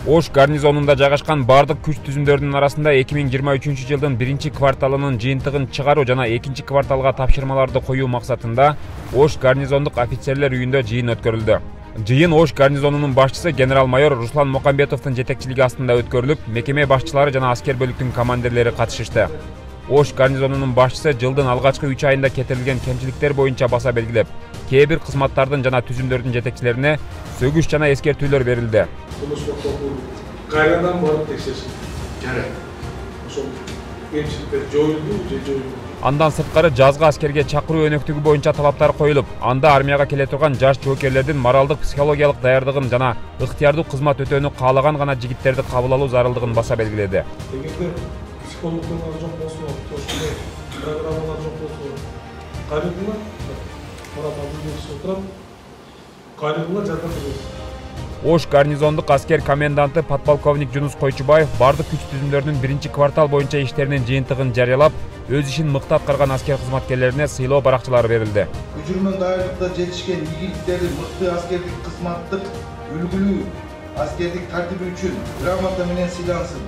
Ош гарнизонунда жайгашкан бардык күч түзүмдөрүнүн арасында 2023 жылдын 1-кварталынын жыйынтыгын чыгаруу жана 2-кварталга тапшырмаларды коюу максатында Ош гарнизондук офицерлер үйүндө жыйын өткөрүлдү. Жыйын Ош гарнизонунун башчысы генерал-майор Руслан Мокамбетовдун жетекчилиги астында өткөрүлүп, мекеме башчылары жана аскер бөлүктүн командирлери катышышты. Ош гарнизонунун башчысы жылдын алгачкы 3 айында кетирилген кемчиликтер боюнча баса белгилеп, кээ бир кызматтардын жана түзүмдөрдүн жетекчилерине сөгүш жана эскертүүлөр берилди. Кайрадан барып текшериши керек. Ошол кемчиликтер жоюлду же жоюлду. Андан сырткары жазгы аскерге чакыруу өнөктүгү боюнча талаптар коюлуп, анда армияга келе турган жаш жоокерлердин моралдык психологиялык даярдыгын жана ыктыярдуу кызмат өтөөнү каалаган гана жигиттерди кабыл алуу зарылдыгын баса белгиледи. Эгерде психологдор жок болсо, ошондой программалар жок болсо, кайрылгыла Марат Абдуллович отурат. Кайрылгыла жардам берет. Ош гарнизондук аскер коменданты подполковник Жунус Койчубаев бардык күч түзүмдөрүнүн 1-квартал боюнча иштеринин жыйынтыгын жарыялап, өз ишин мыкты аткарган аскер кызматкерлерине сыйлоо баракчалары берилди. Күчүрмөн даярдыкта жетишкен ийгиликтери мыкты аскердик кызматтык үлгүлүү аскердик тартиби үчүн грамота менен сыйлансын.